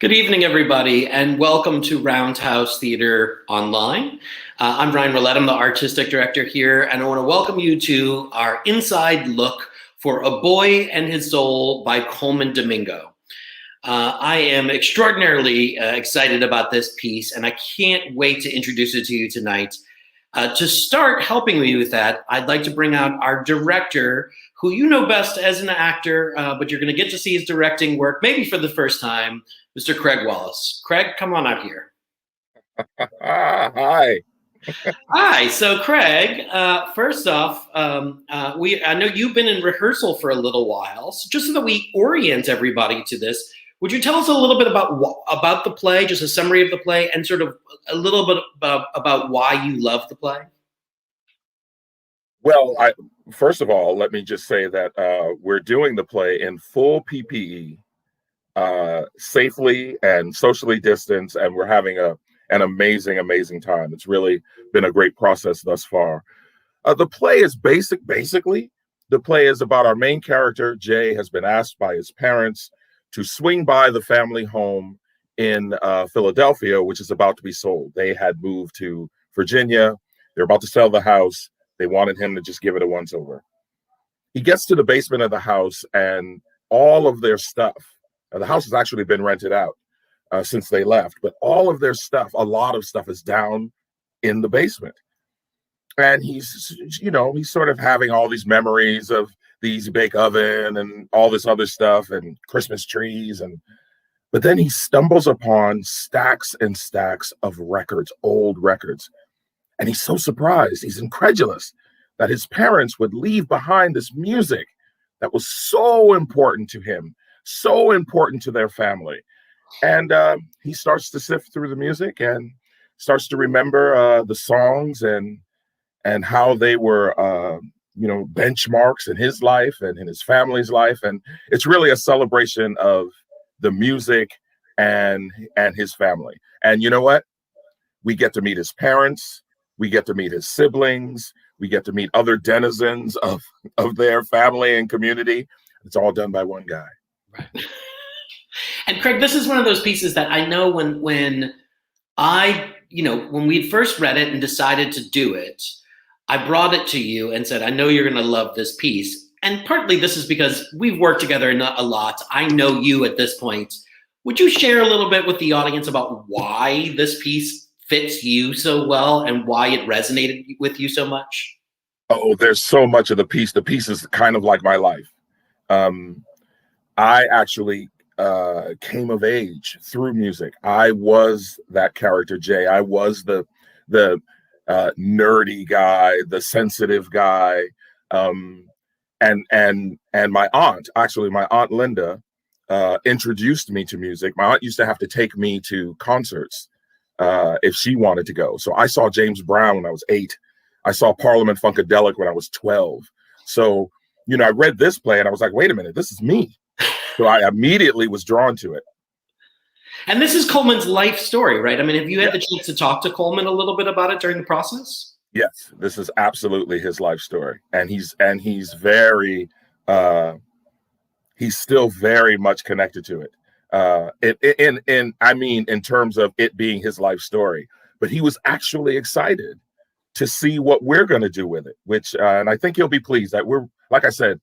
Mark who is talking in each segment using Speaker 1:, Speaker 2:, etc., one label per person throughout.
Speaker 1: Good evening, everybody, and welcome to Roundhouse Theater Online. I'm Ryan Roulette. I'm the artistic director here, and I want to welcome you to our inside look for A Boy and His Soul by Coleman Domingo. I am extraordinarily excited about this piece, and I can't wait to introduce it to you tonight. To start helping me with that, I'd like to bring out our director, who you know best as an actor, but you're going to get to see his directing work maybe for the first time, Mr. Craig Wallace. Craig, come on out here.
Speaker 2: Hi.
Speaker 1: Hi. So, Craig, first off, I know you've been in rehearsal for a little while. So just so that we orient everybody to this, would you tell us a little bit about the play, just a summary of the play, and sort of a little bit about why you love the play?
Speaker 2: Well, first of all, let me just say that we're doing the play in full PPE, safely and socially distanced, and we're having an amazing time. It's really been a great process thus far. The play is basically, the play is about our main character. Jay has been asked by his parents to swing by the family home in Philadelphia, which is about to be sold. They had moved to Virginia. They're about to sell the house. They wanted him to just give it a once over. He gets to the basement of the house, and all of their stuff, the house has actually been rented out since they left, but all of their stuff, a lot of stuff is down in the basement. And he's sort of having all these memories of the Easy Bake Oven and all this other stuff and Christmas trees. But then he stumbles upon stacks and stacks of records, old records. And he's so surprised, he's incredulous that his parents would leave behind this music that was so important to him, so important to their family. And he starts to sift through the music and starts to remember the songs and how they were, benchmarks in his life and in his family's life. And it's really a celebration of the music and his family. And you know what? We get to meet his parents. We get to meet his siblings. We get to meet other denizens of their family and community. It's all done by one guy.
Speaker 1: Right. And Craig, this is one of those pieces that I know when we'd first read it and decided to do it, I brought it to you and said, I know you're going to love this piece. And partly this is because we've worked together a lot. I know you at this point. Would you share a little bit with the audience about why this piece fits you so well and why it resonated with you so much?
Speaker 2: Oh, there's so much of the piece. The piece is kind of like my life. I actually came of age through music. I was that character, Jay. I was the nerdy guy, the sensitive guy. And my aunt Linda introduced me to music. My aunt used to have to take me to concerts if she wanted to go. So I saw James Brown when I was 8. I saw Parliament Funkadelic when I was 12. So, I read this play and I was like, wait a minute, this is me. So I immediately was drawn to it.
Speaker 1: And this is Coleman's life story, right? I mean, have you had the chance to talk to Coleman a little bit about it during the process?
Speaker 2: Yes, this is absolutely his life story. And he's very, he's still very much connected to it. In terms of it being his life story, but he was actually excited to see what we're going to do with it, which, and I think he'll be pleased that like I said,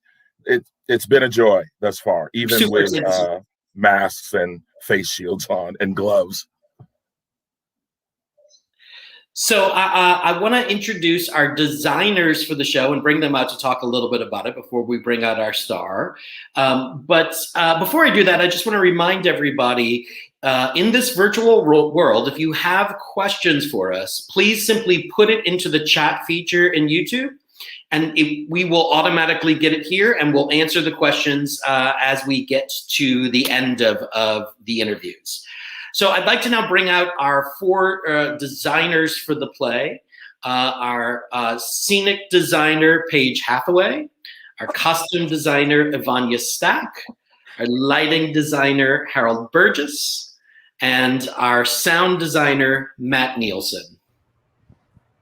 Speaker 2: it's been a joy thus far, even
Speaker 1: Super
Speaker 2: with masks and face shields on and gloves.
Speaker 1: So I want to introduce our designers for the show and bring them out to talk a little bit about it before we bring out our star. But before I do that, I just want to remind everybody in this virtual world, if you have questions for us, please simply put it into the chat feature in YouTube. And we will automatically get it here, and we'll answer the questions as we get to the end of the interviews. So I'd like to now bring out our 4 designers for the play. Our scenic designer, Paige Hathaway. Our costume designer, Ivania Stack. Our lighting designer, Harold Burgess. And our sound designer, Matt Nielsen.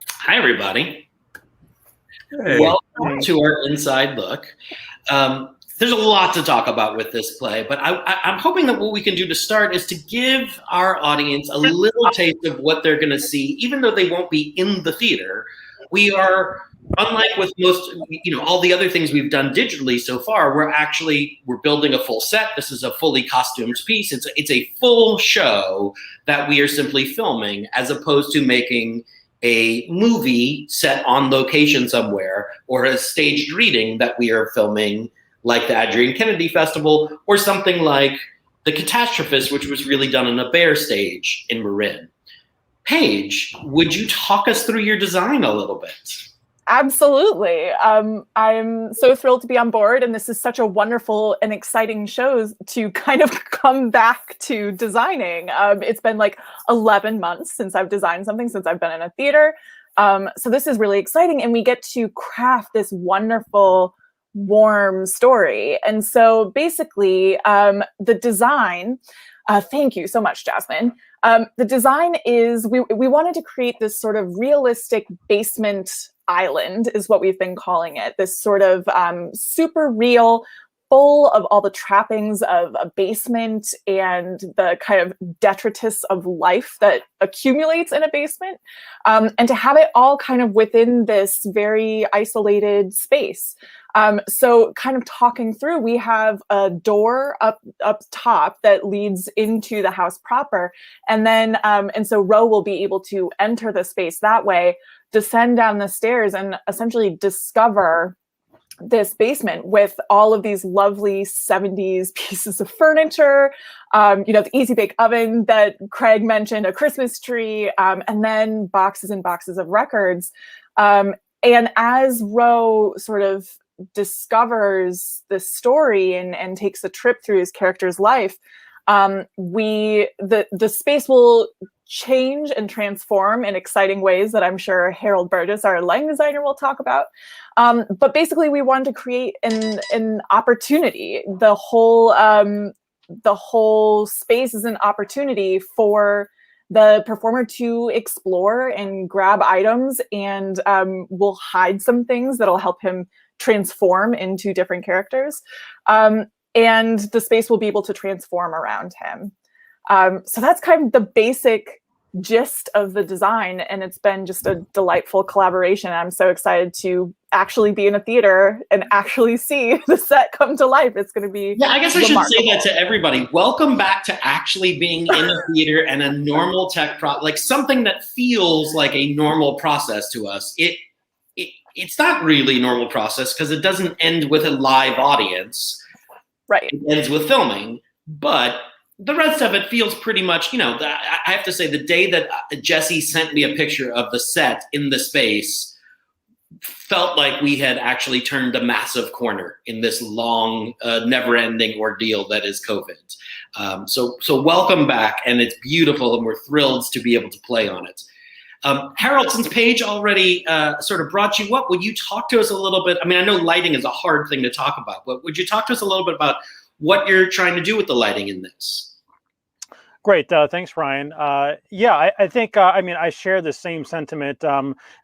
Speaker 1: Hi, everybody.
Speaker 3: Hey.
Speaker 1: Welcome to our inside look. There's a lot to talk about with this play, but I'm hoping that what we can do to start is to give our audience a little taste of what they're going to see, even though they won't be in the theater. We are, unlike with most, all the other things we've done digitally so far, we're building a full set. This is a fully costumed piece. It's a full show that we are simply filming, as opposed to making a movie set on location somewhere, or a staged reading that we are filming, like the Adrienne Kennedy Festival, or something like The Catastrophist, which was really done on a bare stage in Marin. Paige, would you talk us through your design a little bit?
Speaker 3: Absolutely. I'm so thrilled to be on board, and this is such a wonderful and exciting show to kind of come back to designing. It's been like 11 months since I've designed something, since I've been in a theater. So this is really exciting, and we get to craft this wonderful, warm story. And so basically, the design, thank you so much, Jasmine. The design is, we wanted to create this sort of realistic basement island, is what we've been calling it. This sort of super real, full of all the trappings of a basement and the kind of detritus of life that accumulates in a basement. And to have it all kind of within this very isolated space. So kind of talking through, we have a door up top that leads into the house proper. And then, and so Ro will be able to enter the space that way, descend down the stairs, and essentially discover this basement with all of these lovely 70s pieces of furniture, the Easy Bake Oven that Craig mentioned, a Christmas tree, and then boxes and boxes of records. And as Ro sort of discovers this story and takes a trip through his character's life, the space will change and transform in exciting ways that I'm sure Harold Burgess, our lighting designer, will talk about. But basically, we wanted to create an opportunity. The whole space is an opportunity for the performer to explore and grab items, and we'll hide some things that'll help him transform into different characters. And the space will be able to transform around him. So that's kind of the basic gist of the design, and it's been just a delightful collaboration. I'm so excited to actually be in a theater and actually see the set come to life. It's going to be
Speaker 1: I guess I
Speaker 3: remarkable.
Speaker 1: should say that to everybody. Welcome back to actually being in a theater and a normal tech like something that feels like a normal process to us. It's not really a normal process because it doesn't end with a live audience.
Speaker 3: Right.
Speaker 1: It ends with filming, but the rest of it feels pretty much, I have to say, the day that Jesse sent me a picture of the set in the space felt like we had actually turned a massive corner in this long, never-ending ordeal that is COVID. So welcome back, and it's beautiful, and we're thrilled to be able to play on it. Harold, since Paige already sort of brought you up, would you talk to us a little bit? I mean, I know lighting is a hard thing to talk about, but would you talk to us a little bit about what you're trying to do with the lighting in this?
Speaker 4: Great. Thanks, Ryan. I think, I share the same sentiment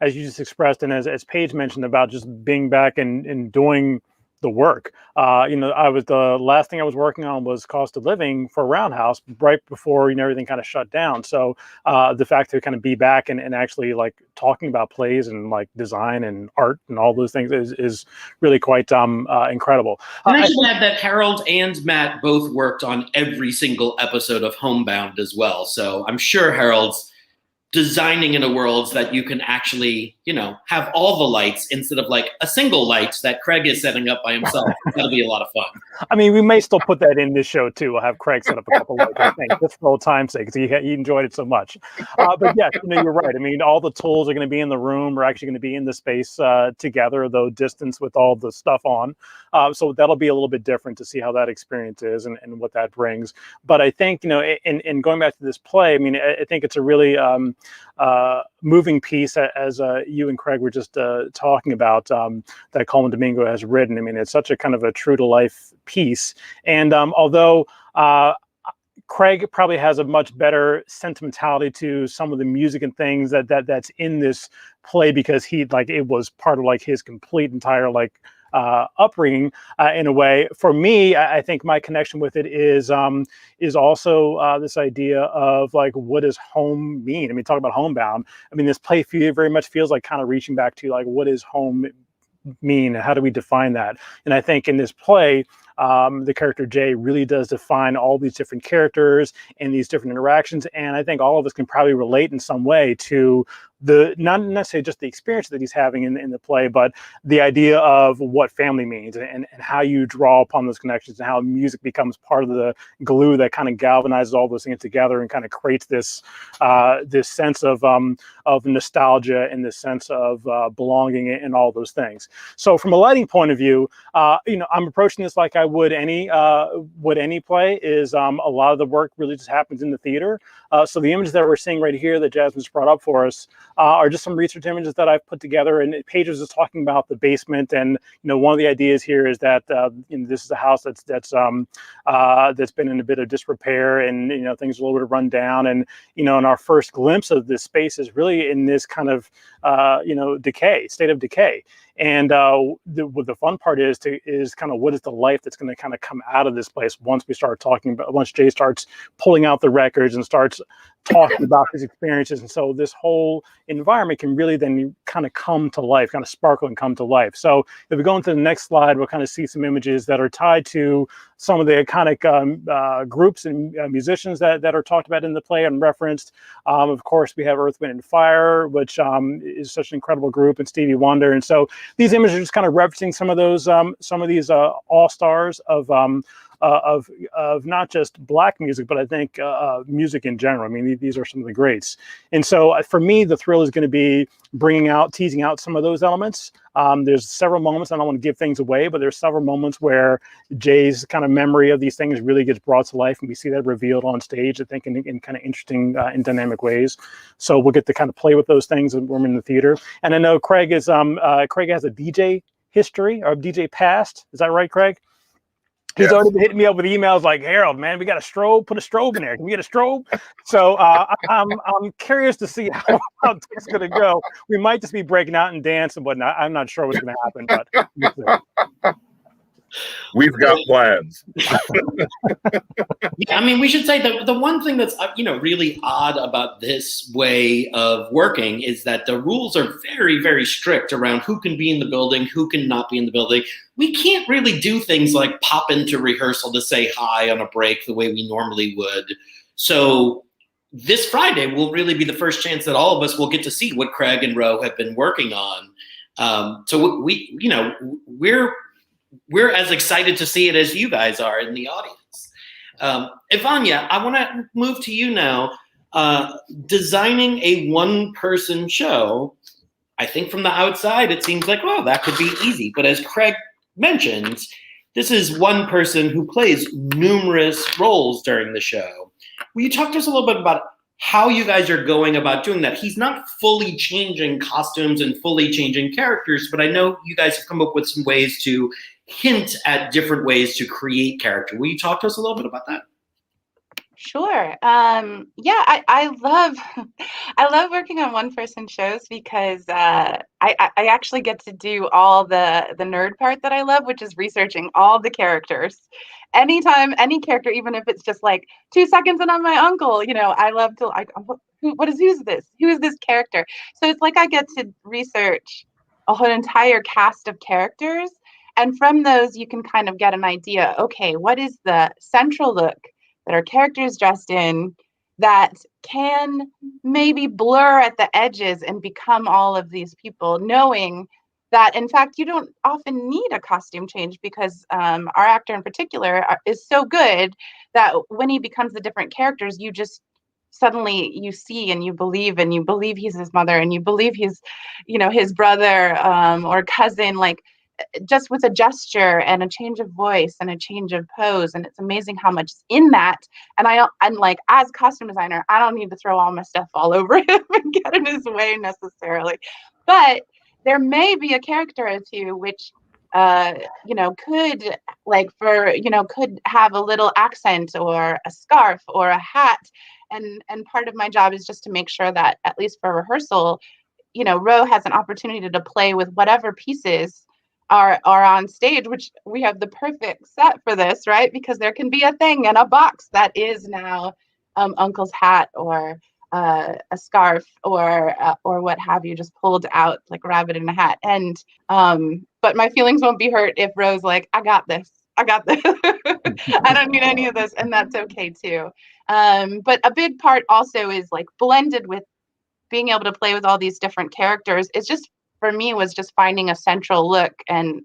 Speaker 4: as you just expressed, and as Paige mentioned about just being back and doing the work. The last thing I was working on was cost of living for Roundhouse right before everything kind of shut down. So the fact to kind of be back and actually like talking about plays and like design and art and all those things is really quite incredible.
Speaker 1: And I should add that Harold and Matt both worked on every single episode of Homebound as well. So I'm sure Harold's designing in a world that you can actually, have all the lights instead of like a single light that Craig is setting up by himself. That'll be a lot of fun.
Speaker 4: I mean, we may still put that in this show too. We'll have Craig set up a couple of lights, I think, just for old time's sake, because he enjoyed it so much. But yes, you're right. I mean, all the tools are going to be in the room. We're actually going to be in the space together, though distance with all the stuff on. So that'll be a little bit different to see how that experience is and what that brings. But I think, in going back to this play, I mean, I think it's a really moving piece, as you and Craig were just talking about, that Coleman Domingo has written. I mean, it's such a kind of a true to life piece. And although Craig probably has a much better sentimentality to some of the music and things that's in this play, because it was part of like his complete entire upbringing in a way. For me, I think my connection with it is also this idea of like, what does home mean? I mean, talk about homebound. I mean, this play very much feels like kind of reaching back to like, what is home mean? How do we define that? And I think in this play, the character Jay really does define all these different characters and these different interactions. And I think all of us can probably relate in some way to not necessarily just the experience that he's having in the play, but the idea of what family means and how you draw upon those connections and how music becomes part of the glue that kind of galvanizes all those things together and kind of creates this sense of nostalgia and this sense of belonging and all those things. So from a lighting point of view, I'm approaching this like I would any play. Is a lot of the work really just happens in the theater. So the images that we're seeing right here that Jasmine's brought up for us are just some research images that I've put together. And Paige was talking about the basement, and one of the ideas here is that this is a house that's been in a bit of disrepair, and things are a little bit run down. And in our first glimpse of this space is really in this kind of state of decay. And the fun part is kind of what is the life that's going to kind of come out of this place once Jay starts pulling out the records and starts talking about his experiences. And so this whole environment can really then kind of come to life, kind of sparkle and come to life. So if we go into the next slide, we'll kind of see some images that are tied to some of the iconic groups and musicians that are talked about in the play and referenced. Of course, we have Earth, Wind, and Fire, which is such an incredible group, and Stevie Wonder. And so these images are just kind of referencing some of these all-stars of not just Black music, but I think music in general. I mean, these are some of the greats. And so for me, the thrill is going to be teasing out some of those elements. There's several moments, I don't want to give things away, but there's several moments where Jay's kind of memory of these things really gets brought to life, and we see that revealed on stage, I think, in kind of interesting and dynamic ways. So we'll get to kind of play with those things when we're in the theater. And I know Craig has a DJ history or DJ past. Is that right, Craig? He's already been hitting me up with emails like, Harold, man, we got a strobe. Put a strobe in there. Can we get a strobe? So I'm curious to see how it's going to go. We might just be breaking out and dance and whatnot. I'm not sure what's going to happen, but
Speaker 2: we've got plans.
Speaker 1: Yeah, I mean, we should say that the one thing that's really odd about this way of working is that the rules are very, very strict around who can be in the building, who can not be in the building. We can't really do things like pop into rehearsal to say hi on a break the way we normally would. So this Friday will really be the first chance that all of us will get to see what Craig and Ro have been working on. So we're as excited to see it as you guys are in the audience. Ivania, I want to move to you now. Designing a one-person show, I think from the outside, it seems like, well, that could be easy. But as Craig mentioned, this is one person who plays numerous roles during the show. Will you talk to us a little bit about how you guys are going about doing that? He's not fully changing costumes and fully changing characters, but I know you guys have come up with some ways to hint at different ways to create character. Will you talk to us a little bit about that?
Speaker 5: Sure. I love working on one-person shows because I actually get to do all the nerd part that I love, which is researching all the characters. Anytime, any character, even if it's just like 2 seconds and I'm my uncle, I love to who's this? Who is this character? So it's like I get to research a whole entire cast of characters, and from those you can kind of get an idea. Okay, what is the central look that our characters dressed in that can maybe blur at the edges and become all of these people, knowing that, in fact, you don't often need a costume change because our actor in particular is so good that when he becomes the different characters, you just suddenly you see and you believe he's his mother and you believe he's, his brother or cousin, like, just with a gesture and a change of voice and a change of pose. And it's amazing how much is in that. And I'm like, as costume designer, I don't need to throw all my stuff all over him and get in his way necessarily. But there may be a character or two which, could could have a little accent or a scarf or a hat. And part of my job is just to make sure that, at least for rehearsal, Ro has an opportunity to play with whatever pieces are on stage, which we have the perfect set for this, right? Because there can be a thing in a box that is now Uncle's hat or a scarf or what have you, just pulled out like a rabbit in a hat. And but my feelings won't be hurt if Rose like, I got this. I don't need any of this, and that's okay too. But a big part also is like blended with being able to play with all these different characters. It's just, for me, was just finding a central look and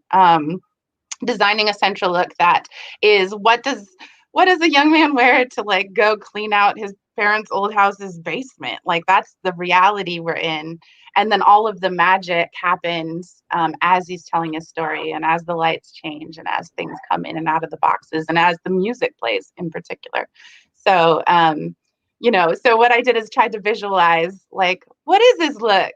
Speaker 5: designing a central look that is, what does a young man wear to like go clean out his parents' old house's basement? Like, that's the reality we're in. And then all of the magic happens as he's telling his story, and as the lights change, and as things come in and out of the boxes, and as the music plays in particular. So so what I did is tried to visualize, like, what is his look?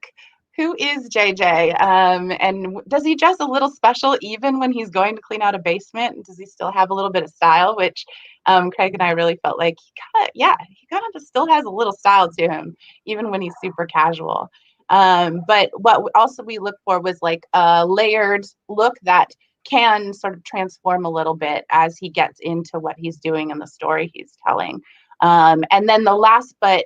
Speaker 5: Who is JJ? And does he dress a little special even when he's going to clean out a basement? And does he still have a little bit of style? Which Craig and I really felt like he kind of just still has a little style to him, even when he's super casual. But what also we look for was like a layered look that can sort of transform a little bit as he gets into what he's doing and the story he's telling. And then the last but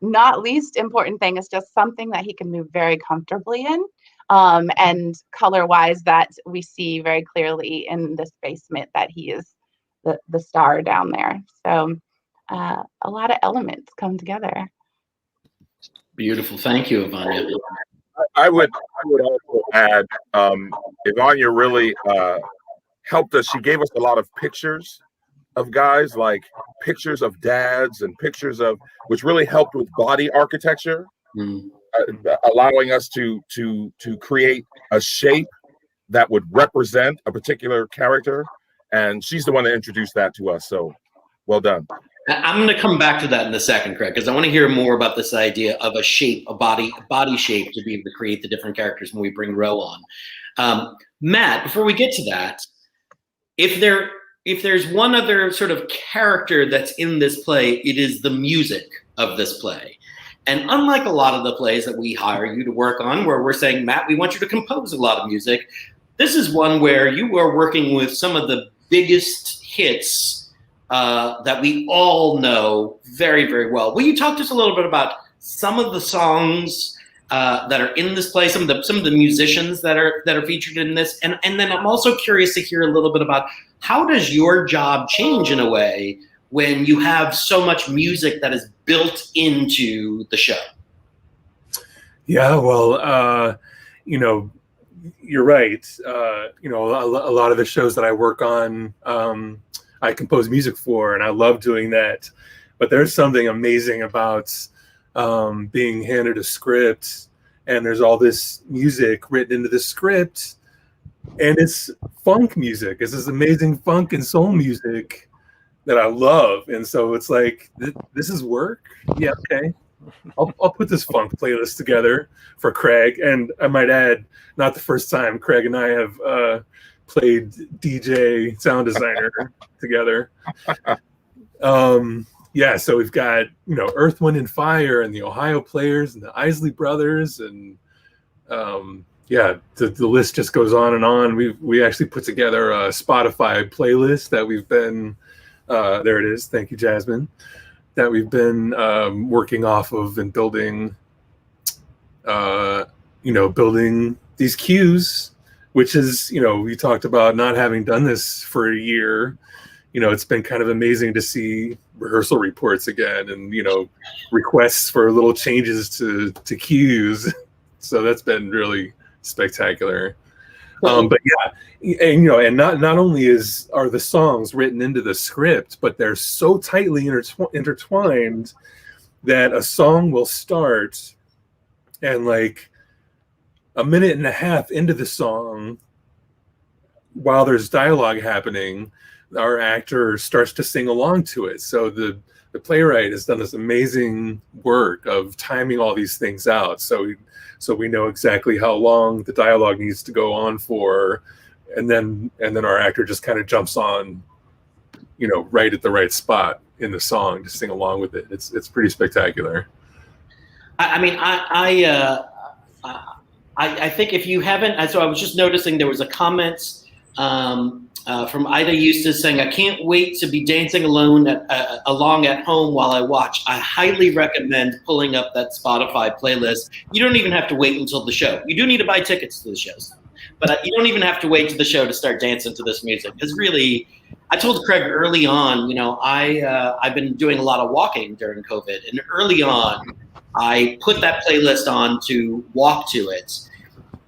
Speaker 5: not least important thing is just something that he can move very comfortably in, and color wise that we see very clearly in this basement that he is the star down there. So a lot of elements come together.
Speaker 1: Beautiful. Thank you, Ivania.
Speaker 2: I would also add, Ivania really helped us. She gave us a lot of pictures of guys, like pictures of dads and pictures of, which really helped with body architecture, allowing us to create a shape that would represent a particular character. And she's the one that introduced that to us. So well done.
Speaker 1: I'm going to come back to that in a second, Craig, because I want to hear more about this idea of a shape, a body shape, to be able to create the different characters when we bring Ro on. Matt, before we get to that, if there's one other sort of character that's in this play, it is the music of this play. And unlike a lot of the plays that we hire you to work on, where we're saying, Matt, we want you to compose a lot of music, this is one where you are working with some of the biggest hits that we all know very, very well. Will you talk to us a little bit about some of the songs that are in this play, some of the musicians that are featured in this, and then I'm also curious to hear a little bit about how does your job change in a way when you have so much music that is built into the show?
Speaker 6: Yeah, well, you're right. A lot of the shows that I work on, I compose music for, and I love doing that. But there's something amazing about being handed a script, and there's all this music written into the script, and it's funk music. It's this amazing funk and soul music that I love. And so it's like, this is work? Yeah, okay. I'll put this funk playlist together for Craig. And I might add, not the first time Craig and I have played DJ sound designer together. So we've got, Earth, Wind, and Fire and the Ohio Players and the Isley Brothers, and the list just goes on and on. We actually put together a Spotify playlist that we've been there it is, thank you, Jasmine, that we've been working off of and building building these cues, which is, we talked about not having done this for a year. It's been kind of amazing to see rehearsal reports again, and requests for little changes to cues. So that's been really spectacular. But yeah, and not only are the songs written into the script, but they're so tightly intertwined that a song will start, and like a minute and a half into the song, while there's dialogue happening, our actor starts to sing along to it. So the playwright has done this amazing work of timing all these things out. So we know exactly how long the dialogue needs to go on for, and then our actor just kind of jumps on, right at the right spot in the song to sing along with it. It's pretty spectacular.
Speaker 1: I I think if you haven't, so I was just noticing there was a comment from Ida Eustace saying, I can't wait to be dancing along at home while I watch. I highly recommend pulling up that Spotify playlist. You don't even have to wait until the show. You do need to buy tickets to the shows, but you don't even have to wait to the show to start dancing to this music. Because really, I told Craig early on, I've been doing a lot of walking during COVID, and early on, I put that playlist on to walk to it,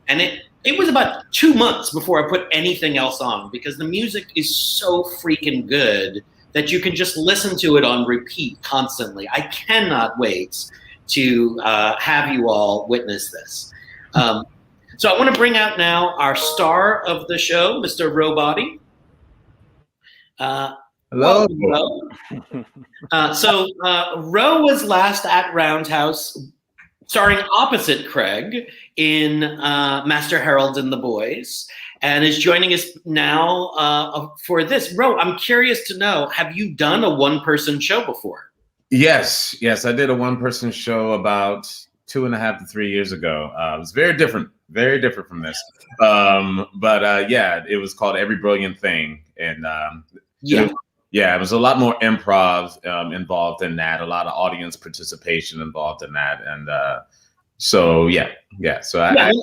Speaker 1: and it was about 2 months before I put anything else on, because the music is so freaking good that you can just listen to it on repeat constantly. I cannot wait to have you all witness this. So I want to bring out now our star of the show, Mr. Robody.
Speaker 7: Hello.
Speaker 1: Ro was last at Roundhouse, starring opposite Craig in Master Harold and the Boys, and is joining us now for this. Ro, I'm curious to know, have you done a one-person show before?
Speaker 7: Yes, I did a one-person show about 2.5 to 3 years ago. It was very different from this. It was called Every Brilliant Thing, and it was a lot more improv involved in that, a lot of audience participation involved in that, and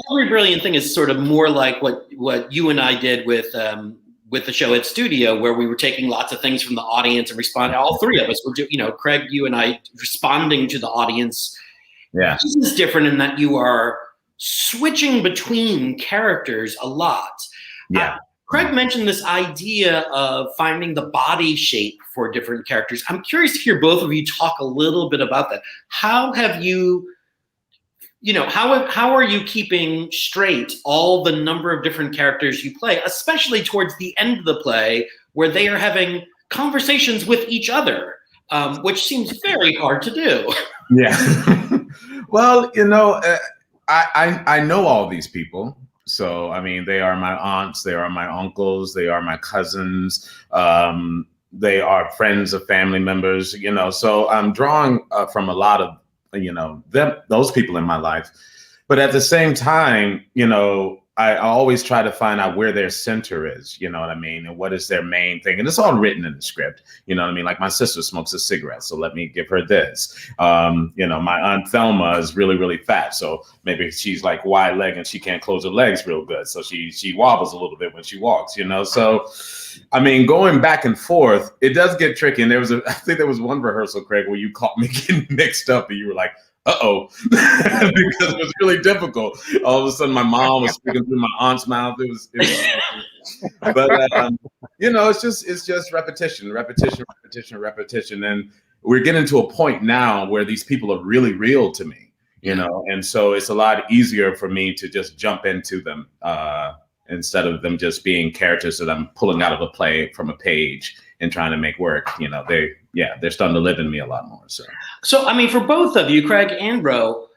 Speaker 1: Every Brilliant Thing is sort of more like what you and I did with the show at Studio, where we were taking lots of things from the audience and responding. All three of us were, Craig, you and I, responding to the audience.
Speaker 7: Yeah,
Speaker 1: this is different in that you are switching between characters a lot.
Speaker 7: Yeah.
Speaker 1: Craig mentioned this idea of finding the body shape for different characters. I'm curious to hear both of you talk a little bit about that. How have you, how are you keeping straight all the number of different characters you play, especially towards the end of the play where they are having conversations with each other, which seems very hard to do?
Speaker 7: Yeah. Well, I know all these people. So, I mean, they are my aunts, they are my uncles, they are my cousins, they are friends of family members, so I'm drawing from a lot of, those people in my life. But at the same time, I always try to find out where their center is, you know what I mean? And what is their main thing? And it's all written in the script, you know what I mean? Like, my sister smokes a cigarette, so let me give her this. My Aunt Thelma is really, really fat. So maybe she's like wide leg and she can't close her legs real good. So she wobbles a little bit when she walks, So, I mean, going back and forth, it does get tricky. And I think there was one rehearsal, Craig, where you caught me getting mixed up and you were like, uh-oh, because it was really difficult. All of a sudden, my mom was speaking through my aunt's mouth. It was but it's just repetition. And we're getting to a point now where these people are really real to me, and so it's a lot easier for me to just jump into them instead of them just being characters that I'm pulling out of a play from a page and trying to make work. They're starting to live in me a lot more.
Speaker 1: So, I mean, for both of you, Craig and Ro,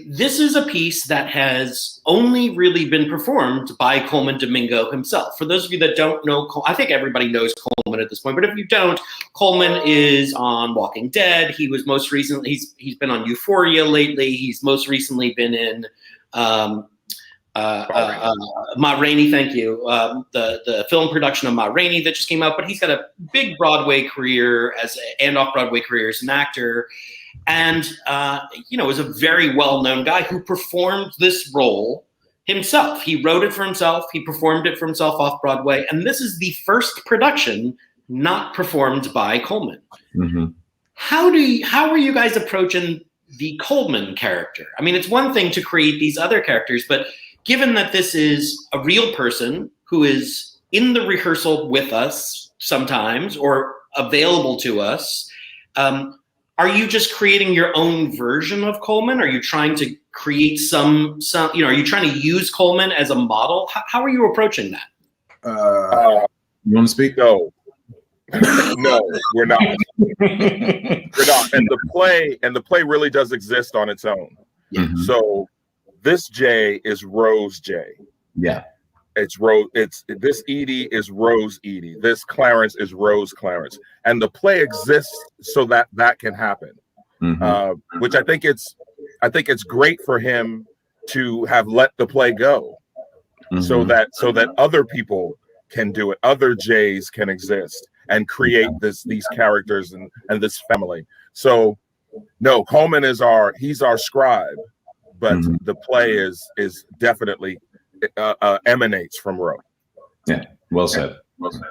Speaker 1: this is a piece that has only really been performed by Coleman Domingo himself. For those of you that don't know, I think everybody knows Coleman at this point, but if you don't, Coleman is on Walking Dead. He was most recently, he's been on Euphoria lately. He's most recently been in Ma Rainey, thank you. The film production of Ma Rainey that just came out, but he's got a big Broadway career and off-Broadway career as an actor. And, is a very well-known guy who performed this role himself. He wrote it for himself. He performed it for himself off-Broadway. And this is the first production not performed by Coleman.
Speaker 7: Mm-hmm.
Speaker 1: How are you guys approaching the Coleman character? I mean, it's one thing to create these other characters, but given that this is a real person who is in the rehearsal with us sometimes or available to us, are you just creating your own version of Coleman? Are you trying to create some are you trying to use Coleman as a model? How are you approaching that?
Speaker 7: You want to speak?
Speaker 2: No. No, we're not. We're not. And the play really does exist on its own.
Speaker 7: Mm-hmm.
Speaker 2: So this J is Rose J.
Speaker 7: Yeah.
Speaker 2: It's Rose. This Edie is Rose Edie. This Clarence is Rose Clarence. And the play exists so that can happen.
Speaker 7: Mm-hmm.
Speaker 2: Which I think it's great for him to have let the play go, so that other people can do it, other Jays can exist and create these characters and this family. So no, Coleman is he's our scribe, but the play is definitely emanates from Roe.
Speaker 7: Yeah, well said. Well said.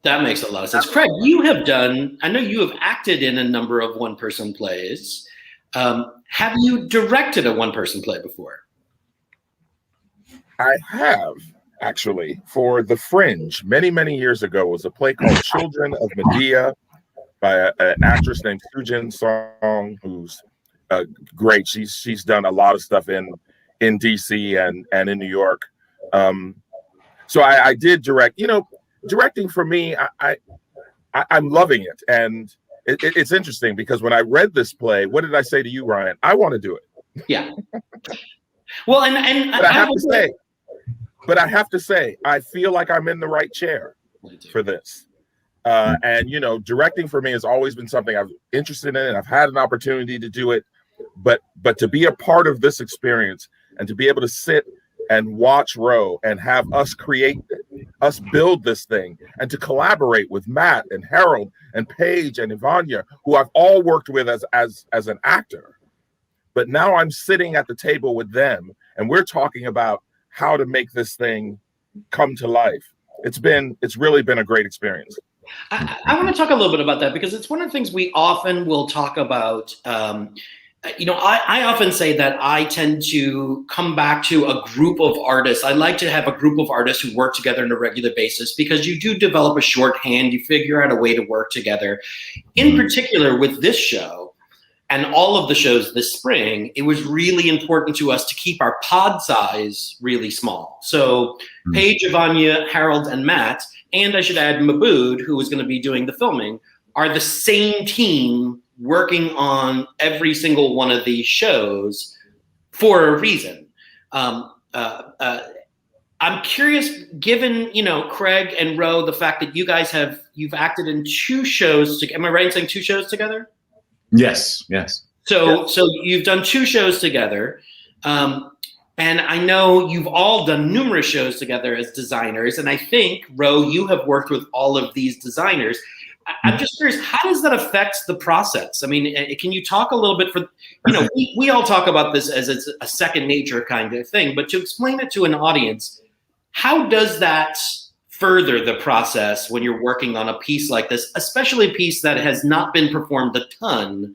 Speaker 1: That makes a lot of sense. Craig, I know you have acted in a number of one-person plays. Have you directed a one-person play before?
Speaker 2: I have, actually, for The Fringe, many years ago. It was a play called Children of Medea by an actress named Sujin Song, who's great. She's done a lot of stuff in DC and in New York. So I did direct. Directing for me, I'm loving it, and it's interesting because when I read this play, what did I say to you, Ryan? I want to do it.
Speaker 1: Yeah. Well, and
Speaker 2: but I have to say, I feel like I'm in the right chair for this. And directing for me has always been something I'm interested in, and I've had an opportunity to do it. But to be a part of this experience and to be able to sit and watch Roe and have us build this thing, and to collaborate with Matt and Harold and Paige and Ivania, who I've all worked with as an actor. But now I'm sitting at the table with them, and we're talking about how to make this thing come to life. It's really been a great experience.
Speaker 1: I want to talk a little bit about that, because it's one of the things we often will talk about. I often say that I tend to come back to a group of artists. I like to have a group of artists who work together on a regular basis, because you do develop a shorthand, you figure out a way to work together. In particular, with this show and all of the shows this spring, it was really important to us to keep our pod size really small. So Paige, Ivania, Harold, and Matt, and I should add Mabood, who is going to be doing the filming, are the same team working on every single one of these shows for a reason. I'm curious, given, Craig and Roe, the fact that you guys you've acted in 2 shows. Am I right in saying 2 shows together?
Speaker 7: Yes.
Speaker 1: So you've done 2 shows together. And I know you've all done numerous shows together as designers. And I think, Roe, you have worked with all of these designers. I'm just curious, how does that affect the process? I mean, can you talk a little bit we all talk about this as it's a second nature kind of thing, but to explain it to an audience, how does that further the process when you're working on a piece like this, especially a piece that has not been performed a ton,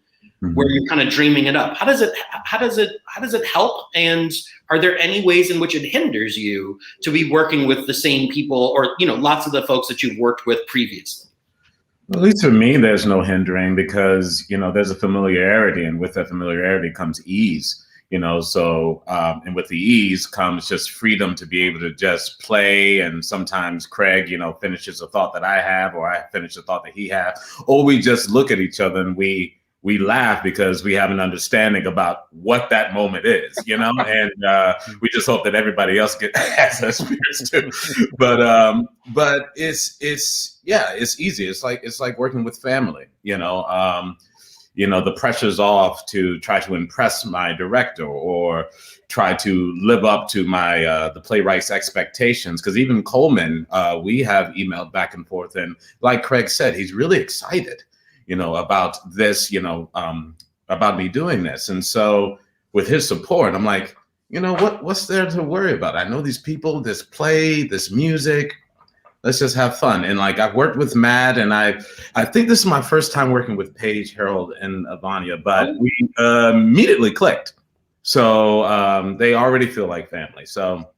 Speaker 1: where you're kind of dreaming it up? How does it help? And are there any ways in which it hinders you to be working with the same people, or, lots of the folks that you've worked with previously?
Speaker 7: At least for me, there's no hindering, because, there's a familiarity, and with that familiarity comes ease, so, and with the ease comes just freedom to be able to just play. And sometimes Craig, finishes a thought that I have, or I finish a thought that he has, or we just look at each other and we laugh because we have an understanding about what that moment is, and we just hope that everybody else has that experience too. But it's easy. It's like working with family, the pressure's off to try to impress my director or try to live up to my the playwright's expectations. Because even Coleman, we have emailed back and forth, and like Craig said, he's really excited about this, about me doing this. And so with his support, I'm like, what's there to worry about? I know these people, this play, this music, let's just have fun. And like, I've worked with Matt, and I think this is my first time working with Paige, Harold, and Ivania, but we immediately clicked. So they already feel like family. So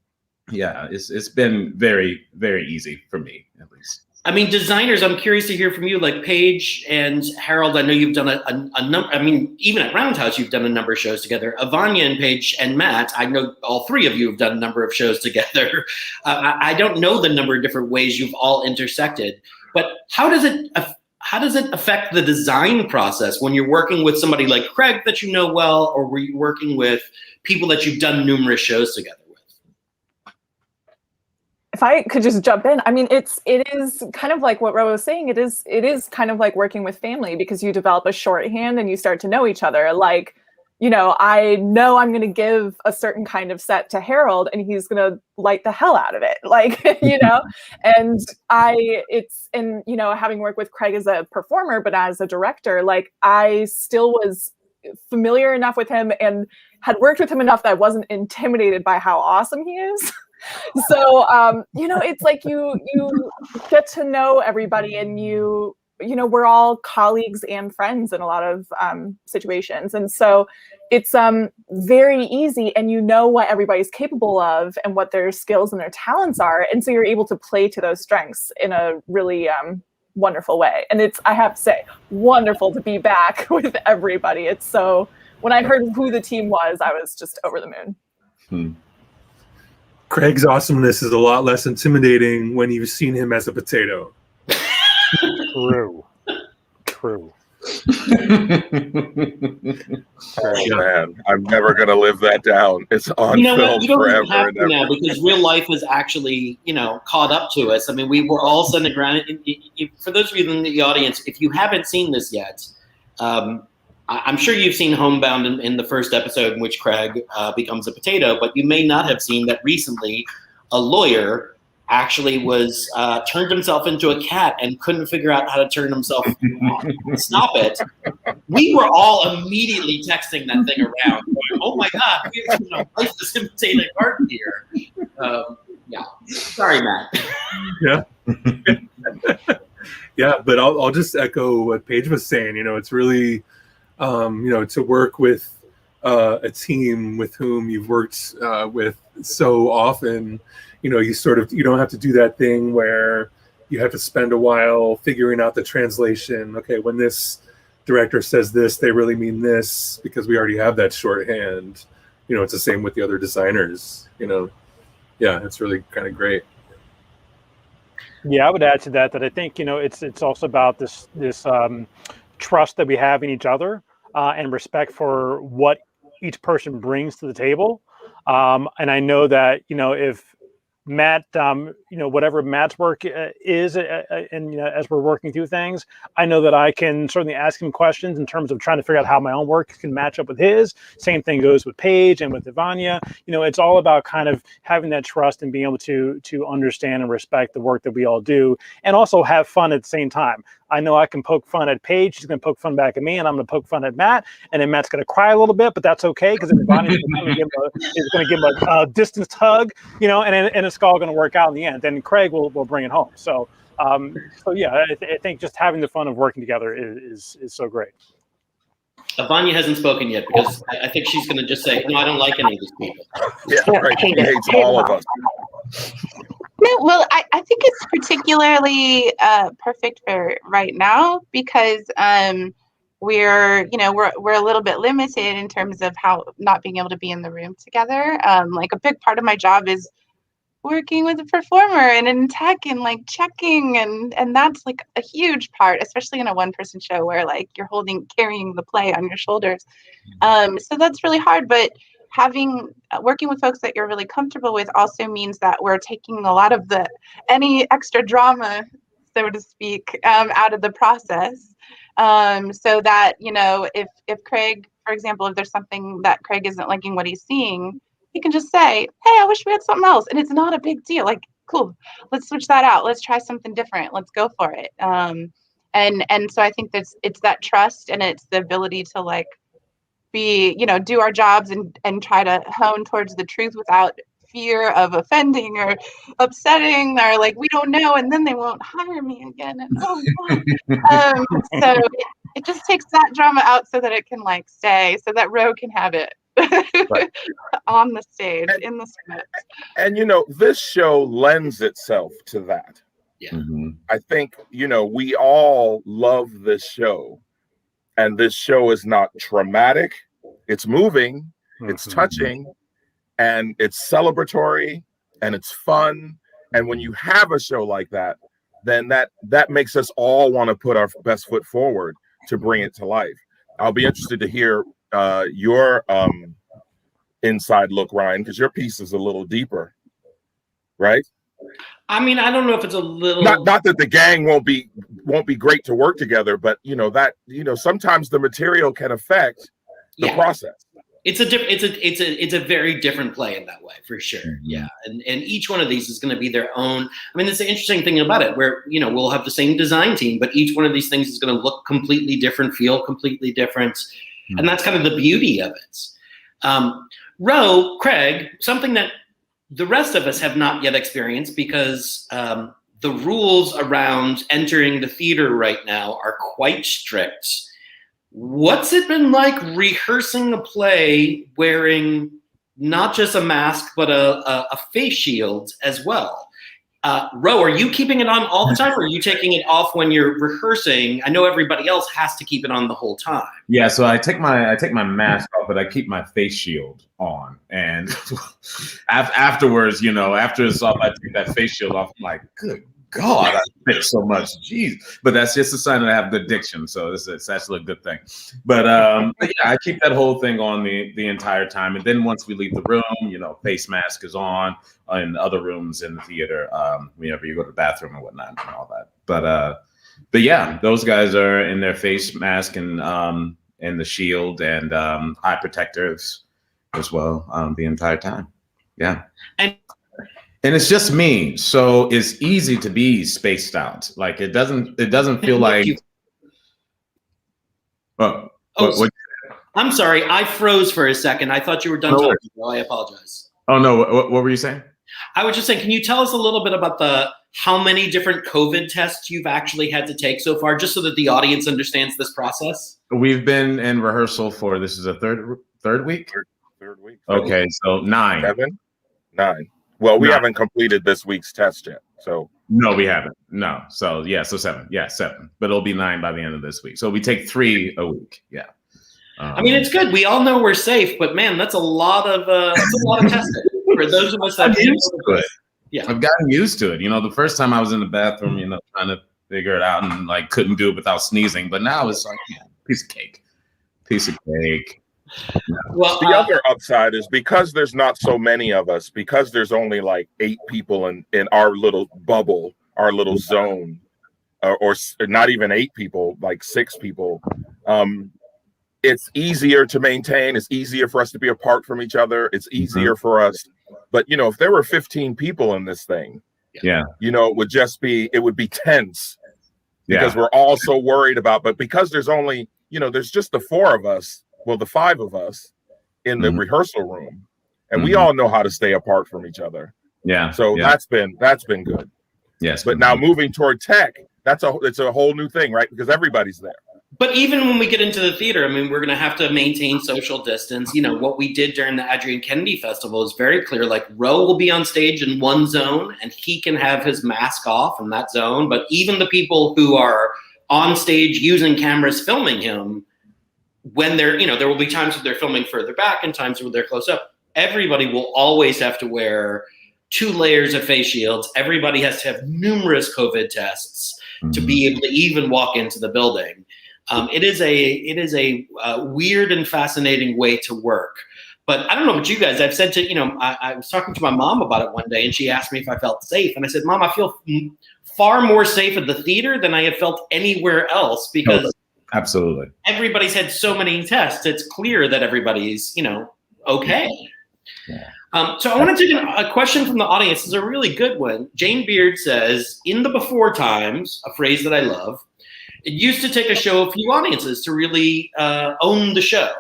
Speaker 7: yeah, it's been very, very easy for me, at least.
Speaker 1: I mean, designers, I'm curious to hear from you, like Paige and Harold. I know you've done a number. I mean, even at Roundhouse, you've done a number of shows together. Ivania and Paige and Matt, I know all 3 of you have done a number of shows together. I don't know the number of different ways you've all intersected, but how does it affect the design process when you're working with somebody like Craig that you know well, or were you working with people that you've done numerous shows together?
Speaker 3: If I could just jump in, I mean, it is kind of like what Ro was saying. It is kind of like working with family, because you develop a shorthand and you start to know each other. Like, I know I'm going to give a certain kind of set to Harold and he's going to light the hell out of it. Like, and having worked with Craig as a performer, but as a director, like I still was familiar enough with him and had worked with him enough that I wasn't intimidated by how awesome he is. So, it's like you get to know everybody and we're all colleagues and friends in a lot of situations. And so it's very easy and what everybody's capable of and what their skills and their talents are. And so you're able to play to those strengths in a really wonderful way. And it's, I have to say, wonderful to be back with everybody. It's so, when I heard who the team was, I was just over the moon.
Speaker 6: Craig's awesomeness is a lot less intimidating when you've seen him as a potato.
Speaker 4: True.
Speaker 2: Oh, man, I'm never gonna live that down. It's on film forever and ever.
Speaker 1: Now, because real life has actually, caught up to us. I mean, we were all sitting around. For those of you in the audience, if you haven't seen this yet, I'm sure you've seen Homebound in the first episode in which Craig becomes a potato, but you may not have seen that recently a lawyer actually was turned himself into a cat and couldn't figure out how to turn himself stop it. We were all immediately texting that thing around, going, "Oh my God, we life is imitating art here." Yeah, sorry, Matt.
Speaker 6: Yeah, yeah, but I'll just echo what Paige was saying. It's really, to work with a team with whom you've worked with so often. You don't have to do that thing where you have to spend a while figuring out the translation. Okay, when this director says this, they really mean this, because we already have that shorthand. It's the same with the other designers. Yeah, it's really kind of great.
Speaker 4: Yeah, I would add to that I think it's also about this trust that we have in each other and respect for what each person brings to the table. And I know that if Matt, whatever Matt's work is, and as we're working through things, I know that I can certainly ask him questions in terms of trying to figure out how my own work can match up with his. Same thing goes with Paige and with Ivania. It's all about kind of having that trust and being able to understand and respect the work that we all do, and also have fun at the same time. I know I can poke fun at Paige. She's going to poke fun back at me, and I'm going to poke fun at Matt. And then Matt's going to cry a little bit, but that's okay, because Ivania is going to give him a distanced hug, and it's all going to work out in the end. Then Craig will bring it home. So yeah, I think just having the fun of working together is so great.
Speaker 1: Ivania hasn't spoken yet, because I think she's going to just say, "No, I don't like any of these people."
Speaker 2: Yeah, right. She hates all of us.
Speaker 5: No, well, I think it's particularly perfect for right now, because we're a little bit limited in terms of how not being able to be in the room together. Like a big part of my job is working with a performer and in tech and like checking, and that's like a huge part, especially in a one-person show where like you're carrying the play on your shoulders. So that's really hard, but working with folks that you're really comfortable with also means that we're taking a lot of any extra drama, so to speak, out of the process. So that, if Craig, for example, if there's something that Craig isn't liking what he's seeing, he can just say, "Hey, I wish we had something else." And it's not a big deal. Like, cool, let's switch that out. Let's try something different. Let's go for it. And so I think it's that trust, and it's the ability to like do our jobs and try to hone towards the truth without fear of offending or upsetting, or like, we don't know, and then they won't hire me again. And, oh God. So it just takes that drama out so that it can like stay, so that Ro can have it. Right. On the stage, in the script.
Speaker 2: And this show lends itself to that.
Speaker 1: Yeah.
Speaker 2: Mm-hmm. I think we all love this show, and this show is not traumatic. It's moving, it's touching, and it's celebratory, and it's fun. And when you have a show like that, then that makes us all want to put our best foot forward to bring it to life. I'll be interested to hear your inside look, Ryan, because your piece is a little deeper, right?
Speaker 1: I mean, I don't know if it's a little.
Speaker 2: Not that the gang won't be great to work together, but that sometimes the material can affect the process.
Speaker 1: It's a very different play in that way, for sure.
Speaker 7: Mm-hmm.
Speaker 1: Yeah, and each one of these is going to be their own. I mean, that's the interesting thing about it, where we'll have the same design team, but each one of these things is going to look completely different, feel completely different, and that's kind of the beauty of it. Ro, Craig, something that the rest of us have not yet experienced, because the rules around entering the theater right now are quite strict. What's it been like rehearsing a play wearing not just a mask, but a face shield as well? Ro, are you keeping it on all the time, or are you taking it off when you're rehearsing? I know everybody else has to keep it on the whole time.
Speaker 7: Yeah, so I take my mask off, but I keep my face shield on. And afterwards, after it's off, I take that face shield off. I'm like, good God, I spit so much. Jeez. But that's just a sign that I have good diction. So it's actually a good thing. But yeah, I keep that whole thing on the entire time. And then once we leave the room, face mask is on in other rooms in the theater, whenever you go to the bathroom and whatnot and all that. But yeah, those guys are in their face mask and the shield and eye protectors as well the entire time. Yeah. And it's just me, so it's easy to be spaced out. Like it doesn't feel like. What?
Speaker 1: I'm sorry, I froze for a second. I thought you were done talking. Well, I apologize.
Speaker 7: Oh no, what were you saying?
Speaker 1: I was just saying, can you tell us a little bit about how many different COVID tests you've actually had to take so far, just so that the audience understands this process?
Speaker 7: We've been in rehearsal for, this is a third week.
Speaker 2: Third week.
Speaker 7: Okay, so 9.
Speaker 2: 9. Well, we haven't completed this week's test yet, so.
Speaker 7: No, we haven't. No, so 7. Yeah, 7. But it'll be 9 by the end of this week. So we take 3 a week. Yeah.
Speaker 1: I mean, it's good. We all know we're safe, but man, that's a lot of testing for those of us that
Speaker 7: I'm used to it.
Speaker 1: Yeah,
Speaker 7: I've gotten used to it. The first time I was in the bathroom, trying to figure it out and like couldn't do it without sneezing. But now it's like, piece of cake.
Speaker 2: Well, the other upside is because there's not so many of us, because there's only like 8 people in our little bubble, our little zone, or not even 8 people, like 6 people. It's easier to maintain. It's easier for us to be apart from each other. It's easier for us. But if there were 15 people in this thing, it would be tense because we're all so worried about. But because there's only, there's just the 4 of us. Well, the 5 of us in the rehearsal room, and we all know how to stay apart from each other.
Speaker 7: Yeah.
Speaker 2: So that's been good.
Speaker 7: Yes.
Speaker 2: But now moving toward tech, it's a whole new thing, right? Because everybody's there.
Speaker 1: But even when we get into the theater, I mean, we're going to have to maintain social distance. What we did during the Adrian Kennedy Festival is very clear. Like, Ro will be on stage in one zone, and he can have his mask off in that zone. But even the people who are on stage using cameras filming him, when they're, there will be times where they're filming further back and times where they're close up. Everybody will always have to wear 2 layers of face shields. Everybody has to have numerous COVID tests to be able to even walk into the building. It is a weird and fascinating way to work. But I don't know about you guys. I've said to, I was talking to my mom about it one day, and she asked me if I felt safe. And I said, Mom, I feel far more safe at the theater than I have felt anywhere else, because
Speaker 7: absolutely
Speaker 1: everybody's had so many tests. It's clear that everybody's, okay.
Speaker 7: Yeah.
Speaker 1: So I want to take a question from the audience. It's a really good one. Jane Beard says, in the before times, a phrase that I love, it used to take a show a few audiences to really own the show.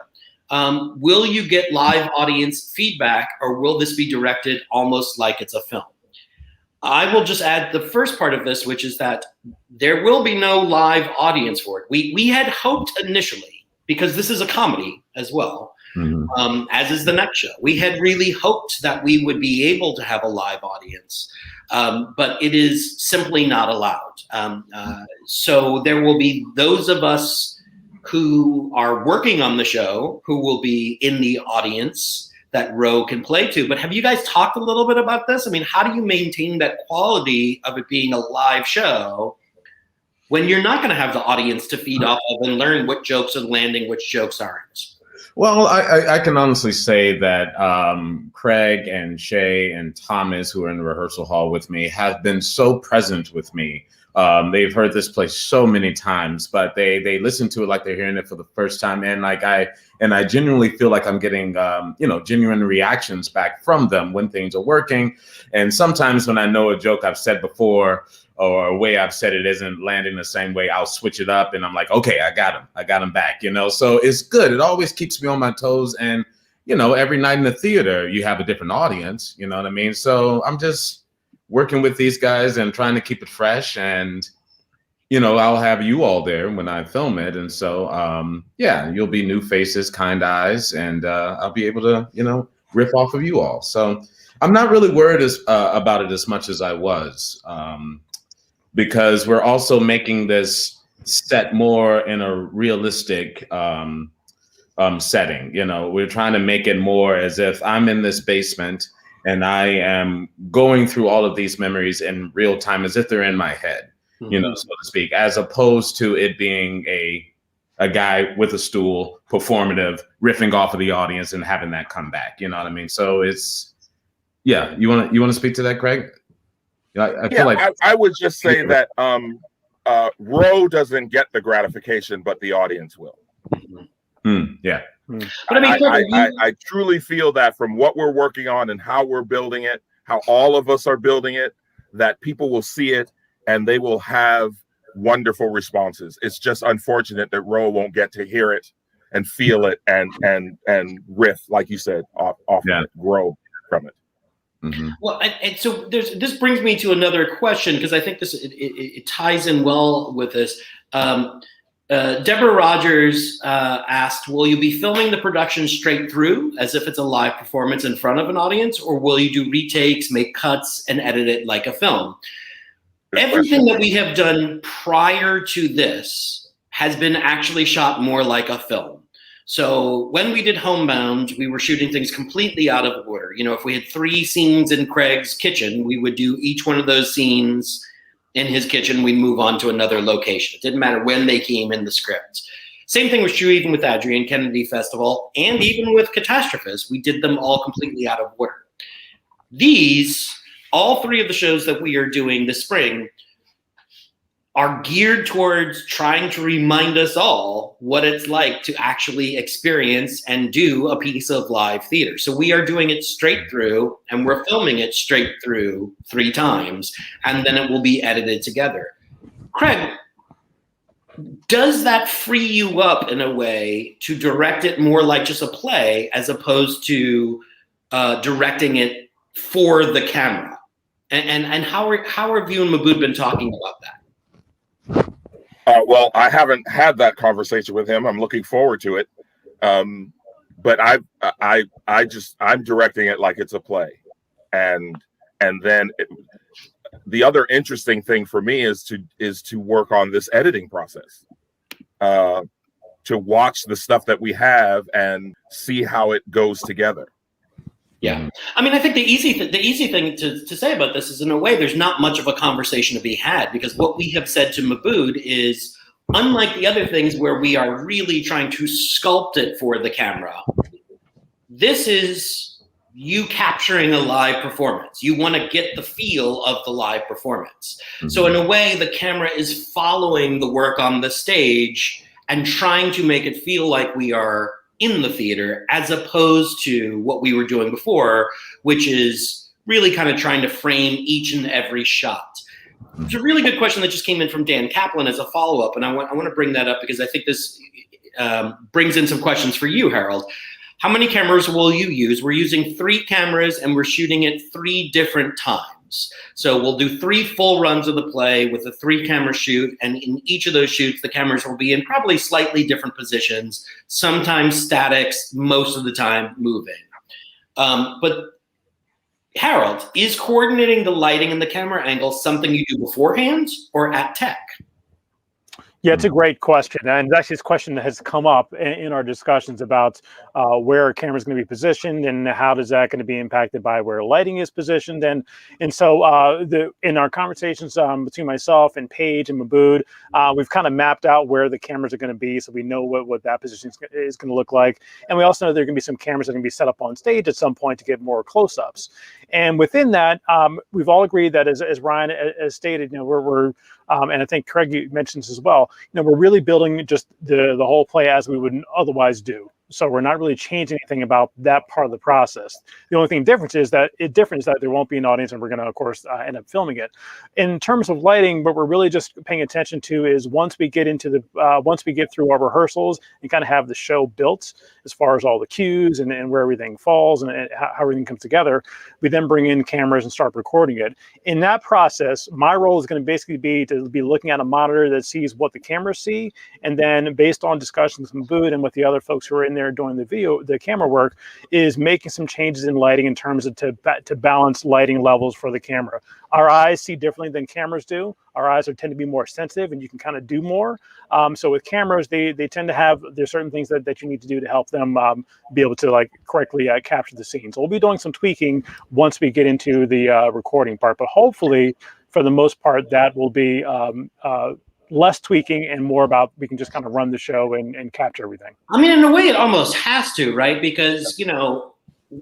Speaker 1: Will you get live audience feedback, or will this be directed almost like it's a film? I will just add the first part of this, which is that there will be no live audience for it. We had hoped initially, because this is a comedy as well, as is the next show. We had really hoped that we would be able to have a live audience, but it is simply not allowed. So there will be those of us who are working on the show who will be in the audience that Ro can play to. But have you guys talked a little bit about this? I mean, how do you maintain that quality of it being a live show when you're not going to have the audience to feed off of and learn what jokes are landing, which jokes aren't?
Speaker 7: Well, I can honestly say that Craig and Shay and Thomas, who are in the rehearsal hall with me, have been so present with me They've heard this play so many times, but they listen to it like they're hearing it for the first time. And I genuinely feel like I'm getting, genuine reactions back from them when things are working. And sometimes when I know a joke I've said before or a way I've said it isn't landing the same way, I'll switch it up and I'm like, okay, I got him back, so it's good. It always keeps me on my toes. And, every night in the theater, you have a different audience, you know what I mean? So I'm just working with these guys and trying to keep it fresh. And, I'll have you all there when I film it. And so, you'll be new faces, kind eyes, and I'll be able to, riff off of you all. So I'm not really worried about it as much as I was, because we're also making this set more in a realistic setting. We're trying to make it more as if I'm in this basement and I am going through all of these memories in real time, as if they're in my head, so to speak, as opposed to it being a guy with a stool, performative, riffing off of the audience and having that come back. You know what I mean? So it's, you want to speak to that, Craig? I feel like
Speaker 2: I would just say that Ro doesn't get the gratification, but the audience will.
Speaker 7: Yeah.
Speaker 1: But
Speaker 2: I truly feel that from what we're working on and how we're building it, how all of us are building it, that people will see it and they will have wonderful responses. It's just unfortunate that Ro won't get to hear it and feel it and riff, like you said, off of it, grow from it.
Speaker 1: Well, and so this brings me to another question, because I think it ties in well with this. Deborah Rogers asked, will you be filming the production straight through as if it's a live performance in front of an audience, or will you do retakes, make cuts, and edit it like a film? Everything that we have done prior to this has been actually shot more like a film. So when we did Homebound, we were shooting things completely out of order. If we had 3 scenes in Craig's kitchen, we would do each one of those scenes in his kitchen. We'd move on to another location. It didn't matter when they came in the script. Same thing was true even with Adrian Kennedy Festival, and even with Catastrophist. We did them all completely out of order. All 3 of the shows that we are doing this spring are geared towards trying to remind us all what it's like to actually experience and do a piece of live theater. So we are doing it straight through, and we're filming it straight through 3 times, and then it will be edited together. Craig, does that free you up in a way to direct it more like just a play as opposed to directing it for the camera? And how have you and Maboud been talking about that?
Speaker 2: Well, I haven't had that conversation with him. I'm looking forward to it. But I'm directing it like it's a play. And then the other interesting thing for me is to work on this editing process, to watch the stuff that we have and see how it goes together.
Speaker 1: Yeah. I mean, I think the easy thing to say about this is, in a way, there's not much of a conversation to be had, because what we have said to Maboud is, unlike the other things where we are really trying to sculpt it for the camera, this is you capturing a live performance. You want to get the feel of the live performance. So in a way, the camera is following the work on the stage and trying to make it feel like we are in the theater, as opposed to what we were doing before, which is really kind of trying to frame each and every shot. It's a really good question that just came in from Dan Kaplan as a follow-up, and I want to bring that up because I think this brings in some questions for you, Harold. How many cameras will you use? We're using 3 cameras, and we're shooting it 3 different times. So we'll do 3 full runs of the play with a 3-camera shoot, and in each of those shoots, the cameras will be in probably slightly different positions, sometimes statics, most of the time moving. But Harold, is coordinating the lighting and the camera angle something you do beforehand or at tech?
Speaker 4: Yeah, it's a great question. And actually, this question has come up in our discussions about where a camera is going to be positioned and how does that going to be impacted by where lighting is positioned. And so in our conversations between myself and Paige and Mabood, we've kind of mapped out where the cameras are going to be so we know what that position is going to look like. And we also know there are going to be some cameras that are going to be set up on stage at some point to get more close-ups. And within that, we've all agreed that, as Ryan has stated, we're and I think Craig, you mentioned this as well, we're really building just the whole play as we would otherwise do. So we're not really changing anything about that part of the process. The only thing difference is that there won't be an audience, and we're going to, of course, end up filming it. In terms of lighting, what we're really just paying attention to is once we get through our rehearsals and kind of have the show built as far as all the cues and where everything falls and how everything comes together, we then bring in cameras and start recording it. In that process, my role is going to basically be to be looking at a monitor that sees what the cameras see, and then based on discussions with Mabood and with the other folks who are in there doing the camera work, is making some changes in lighting in terms of to balance lighting levels for the camera. Our eyes see differently than cameras do. Our eyes tend to be more sensitive, and you can kind of do more. So with cameras, they tend to have, there's certain things that you need to do to help them be able to correctly capture the scene. So we'll be doing some tweaking once we get into the recording part, but hopefully for the most part that will be less tweaking and more about we can just kind of run the show and capture everything.
Speaker 1: I mean, in a way, it almost has to, right? Because,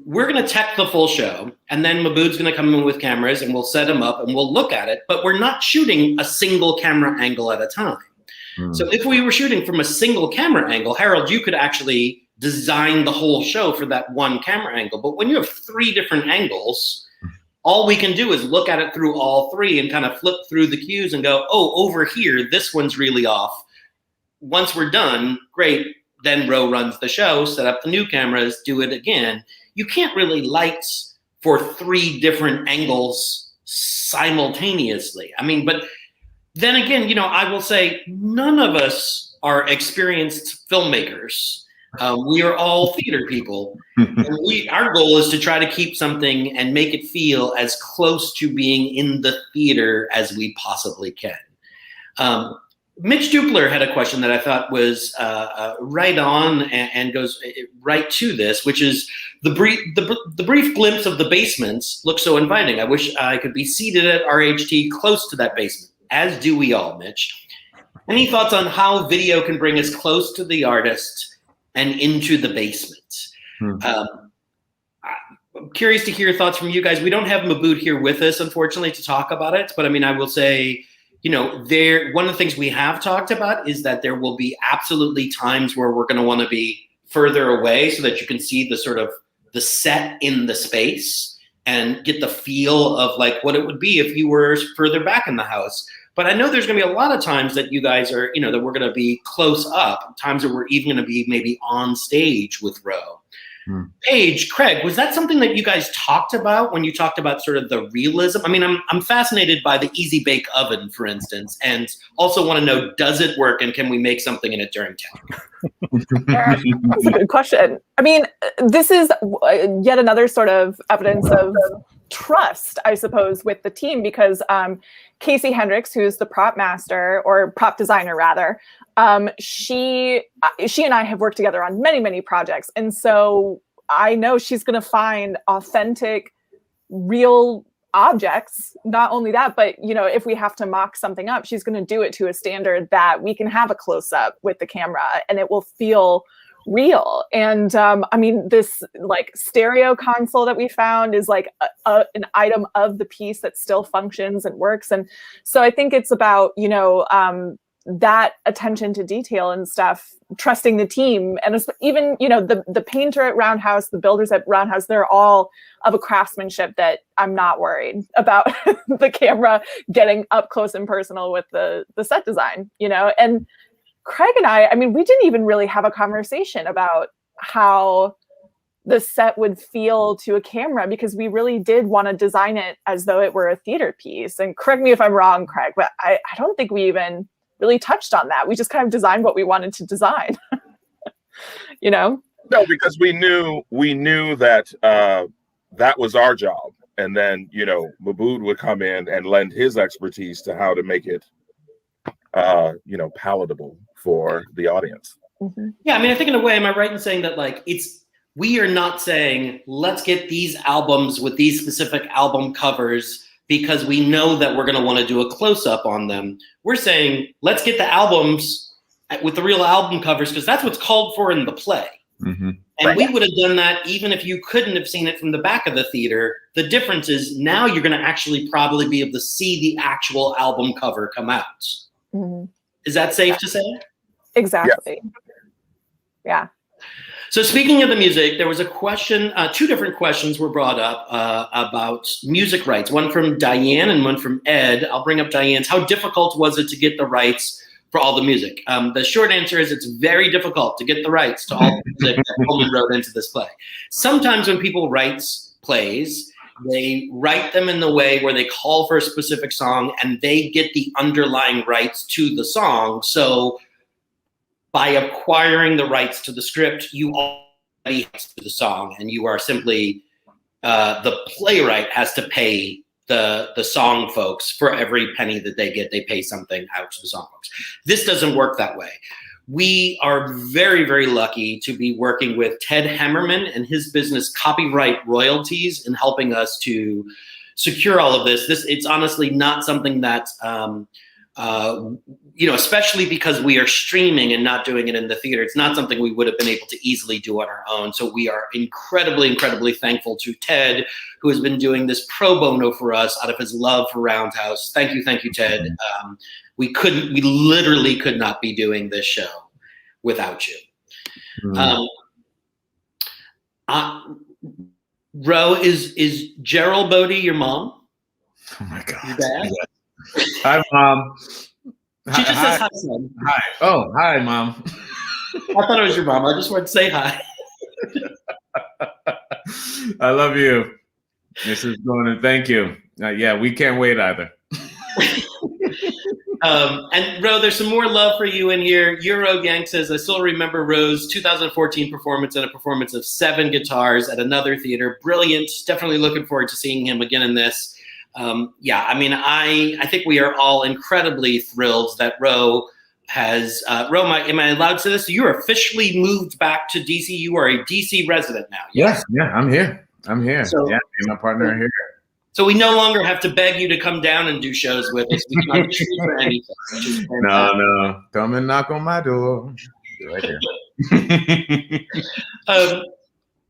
Speaker 1: we're going to tech the full show, and then Mabood's going to come in with cameras, and we'll set them up, and we'll look at it, but we're not shooting a single camera angle at a time. So if we were shooting from a single camera angle, Harold, you could actually design the whole show for that one camera angle. But when you have 3 different angles, all we can do is look at it through all 3 and kind of flip through the cues and go, oh, over here, this one's really off. Once we're done, great. Then Ro runs the show, set up the new cameras, do it again. You can't really light for 3 different angles simultaneously. I mean, but then again, I will say none of us are experienced filmmakers. We are all theater people. And our goal is to try to keep something and make it feel as close to being in the theater as we possibly can. Mitch Dupler had a question that I thought was right on and goes right to this, which is the brief glimpse of the basements looks so inviting. I wish I could be seated at RHT close to that basement, as do we all, Mitch. Any thoughts on how video can bring us close to the artist and into the basement? I'm curious to hear thoughts from you guys. We don't have Mabood here with us, unfortunately, to talk about it, but I mean, I will say, one of the things we have talked about is that there will be absolutely times where we're going to want to be further away so that you can see the sort of the set in the space and get the feel of what it would be if you were further back in the house. But I know there's going to be a lot of times that you guys are, that we're going to be close up, times that we're even going to be maybe on stage with Ro. Paige, Craig, was that something that you guys talked about when you talked about sort of the realism? I mean, I'm fascinated by the Easy Bake Oven, for instance, and also want to know, does it work and can we make something in it during tech?
Speaker 3: That's a good question. I mean, this is yet another sort of evidence of trust, I suppose, with the team, because Casey Hendricks, who's the prop master or prop designer rather, she and I have worked together on many, many projects. And so I know she's going to find authentic, real objects. Not only that, but, if we have to mock something up, she's going to do it to a standard that we can have a close up with the camera and it will feel real. And I mean, this stereo console that we found is an item of the piece that still functions and works. And so I think it's about, that attention to detail and stuff, trusting the team. And even, the painter at Roundhouse, the builders at Roundhouse, they're all of a craftsmanship that I'm not worried about the camera getting up close and personal with the set design, and Craig and I mean, we didn't even really have a conversation about how the set would feel to a camera, because we really did want to design it as though it were a theater piece. And correct me if I'm wrong, Craig, but I don't think we even really touched on that. We just kind of designed what we wanted to design, No,
Speaker 2: because we knew that that was our job. And then, Mabood would come in and lend his expertise to how to make it palatable for the audience.
Speaker 3: Mhm.
Speaker 1: Yeah, I mean, I think in a way, am I right in saying that like we are not saying let's get these albums with these specific album covers because we know that we're going to want to do a close-up on them. We're saying let's get the albums with the real album covers because that's what's called for in the play.
Speaker 7: Mm-hmm.
Speaker 1: And we would have done that even if you couldn't have seen it from the back of the theater. The difference is now you're going to actually probably be able to see the actual album cover come out.
Speaker 3: Mhm.
Speaker 1: Is that safe to say?
Speaker 3: Exactly. Yeah.
Speaker 1: So speaking of the music, there was a question, two different questions were brought up about music rights, one from Diane and one from Ed. I'll bring up Diane's. How difficult was it to get the rights for all the music? The short answer is it's very difficult to get the rights to all the music that Pullman wrote into this play. Sometimes when people write plays, they write them in the way where they call for a specific song and they get the underlying rights to the song. So by acquiring the rights to the script, you already have to the song, and you are simply the playwright has to pay the song folks for every penny that they get. They pay something out to the song folks. This doesn't work that way. We are very, very lucky to be working with Ted Hemmerman and his business Copyright Royalties in helping us to secure all of this. It's honestly not something that especially because we are streaming and not doing it in the theater, it's not something we would have been able to easily do on our own. So we are incredibly, incredibly thankful to Ted, who has been doing this pro bono for us out of his love for Roundhouse. Thank you, Ted. We literally could not be doing this show without you. Ro, is Gerald Bodie your mom?
Speaker 7: Oh my God.
Speaker 1: Your dad?
Speaker 7: Hi, Mom.
Speaker 1: She just says hi, son.
Speaker 7: Hi. Oh, hi, Mom.
Speaker 1: I thought it was your mom. I just wanted to say hi.
Speaker 7: I love you. This is going to thank you. Yeah, we can't wait either.
Speaker 1: And Ro, there's some more love for you in here. Euro Gang says, I still remember Ro's 2014 performance and a performance of 7 guitars at another theater. Brilliant. Definitely looking forward to seeing him again in this. I think we are all incredibly thrilled that Ro has, am I allowed to say this? You're officially moved back to DC. You are a DC resident now.
Speaker 7: Yes, yeah, I'm here. So, yeah, me and my partner are here.
Speaker 1: So we no longer have to beg you to come down and do shows with us. We can audition you for anything.
Speaker 7: No. Come and knock on my door. Right here.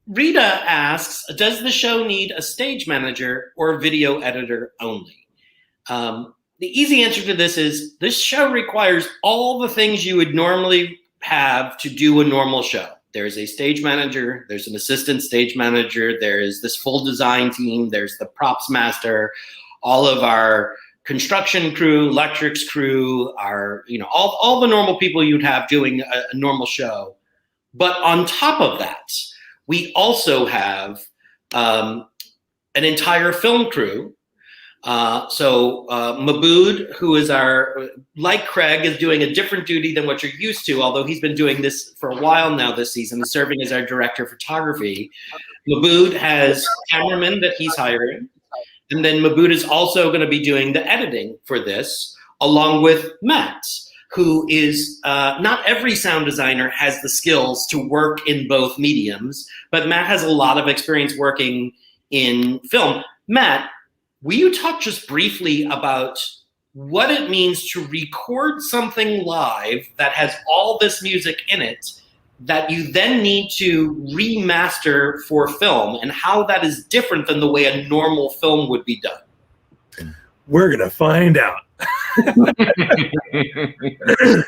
Speaker 1: Rita asks, does the show need a stage manager or a video editor only? The easy answer to this is this show requires all the things you would normally have to do a normal show. There's a stage manager, there's an assistant stage manager, there's this full design team, there's the props master, all of our construction crew, electrics crew, all the normal people you'd have doing a normal show. But on top of that, we also have an entire film crew. Mabood, who is like Craig, is doing a different duty than what you're used to, although he's been doing this for a while now this season, is serving as our director of photography. Mabood has cameramen that he's hiring. And then Mabood is also going to be doing the editing for this, along with Matt, who is not every sound designer has the skills to work in both mediums, but Matt has a lot of experience working in film. Matt, will you talk just briefly about what it means to record something live that has all this music in it that you then need to remaster for film, and how that is different than the way a normal film would be done?
Speaker 6: We're gonna find out.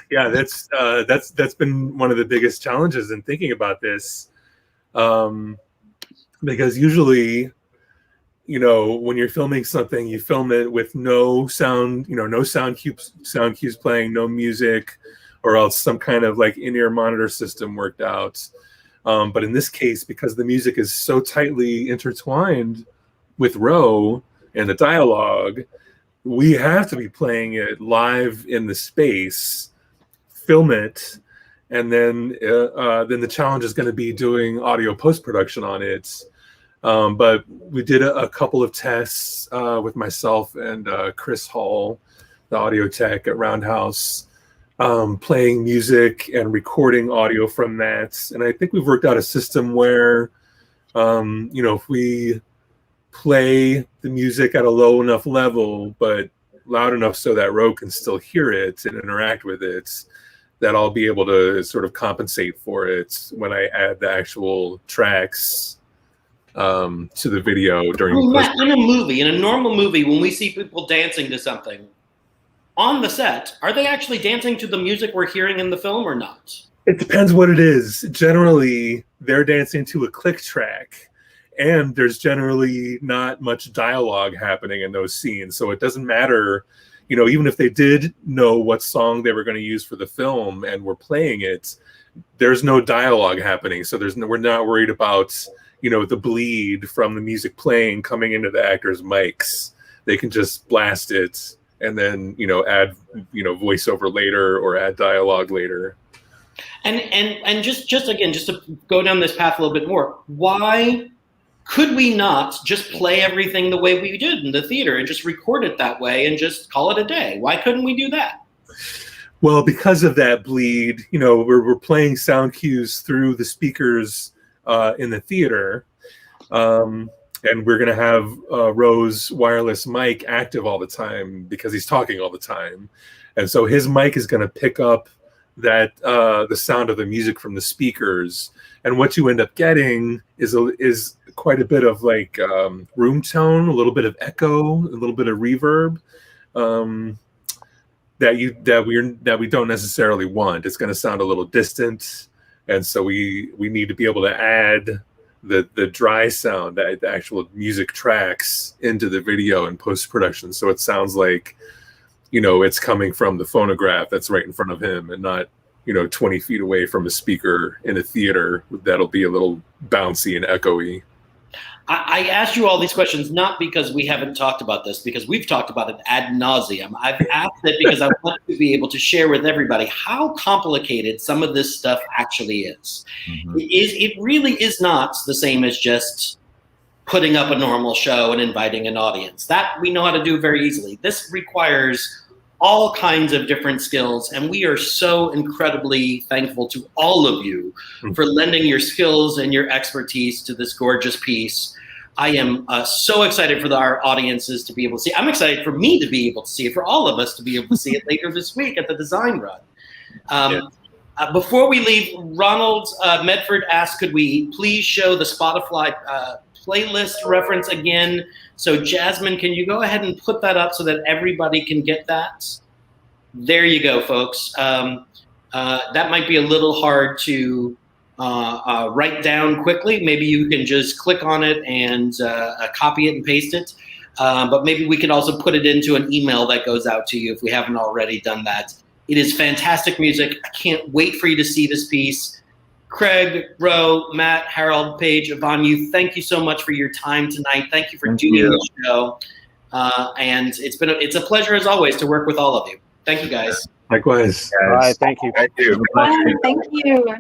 Speaker 6: Yeah, that's been one of the biggest challenges in thinking about this, because usually, when you're filming something, you film it with no sound, no sound cues playing, no music, or else some kind of like in-ear monitor system worked out. But in this case, because the music is so tightly intertwined with Ro and the dialogue, we have to be playing it live in the space, film it, and then the challenge is going to be doing audio post-production on it. But we did a couple of tests with myself and Chris Hall, the audio tech at Roundhouse, playing music and recording audio from that. And I think we've worked out a system where, if we play the music at a low enough level, but loud enough so that Ro can still hear it and interact with it, that I'll be able to sort of compensate for it when I add the actual tracks to the video during.
Speaker 1: In a movie, in a normal movie, when we see people dancing to something on the set, are they actually dancing to the music we're hearing in the film or not?
Speaker 6: It depends what it is. Generally, they're dancing to a click track, and there's generally not much dialogue happening in those scenes. So it doesn't matter, even if they did know what song they were going to use for the film and were playing it, there's no dialogue happening. So we're not worried about, the bleed from the music playing coming into the actors' mics. They can just blast it and then, add, voiceover later or add dialogue later.
Speaker 1: And just to go down this path a little bit more, why could we not just play everything the way we did in the theater and just record it that way and just call it a day? Why couldn't we do that?
Speaker 6: Well, because of that bleed, we're playing sound cues through the speakers in the theater. And we're going to have Ro's wireless mic active all the time because he's talking all the time. And so his mic is going to pick up that the sound of the music from the speakers. And what you end up getting is quite a bit of like room tone, a little bit of echo, a little bit of reverb that we don't necessarily want. It's going to sound a little distant. And so we need to be able to add the dry sound, the actual music tracks into the video in post-production. So it sounds like, it's coming from the phonograph that's right in front of him and not, 20 feet away from a speaker in a theater that'll be a little bouncy and echoey.
Speaker 1: I asked you all these questions not because we haven't talked about this, because we've talked about it ad nauseum. I've asked it because I want to be able to share with everybody how complicated some of this stuff actually is. Mm-hmm. It really is not the same as just putting up a normal show and inviting an audience. That we know how to do very easily. This requires all kinds of different skills, and we are so incredibly thankful to all of you for lending your skills and your expertise to this gorgeous piece. I am so excited for our audiences to be able to see. I'm excited for me to be able to see it, for all of us to be able to see it later this week at the design run. Before we leave, Ronald Medford asked, could we please show the Spotify playlist reference again? So Jasmine, can you go ahead and put that up so that everybody can get that? There you go, folks. That might be a little hard to write down quickly. Maybe you can just click on it and copy it and paste it. But maybe we can also put it into an email that goes out to you if we haven't already done that. It is fantastic music. I can't wait for you to see this piece. Craig, Ro, Matt, Harold, Paige, Yvonne, thank you so much for your time tonight. Thank you for doing the show. And it's a pleasure as always to work with all of you. Thank you, guys.
Speaker 6: Likewise.
Speaker 4: All right, thank you.
Speaker 2: Thank you.
Speaker 5: Thank you.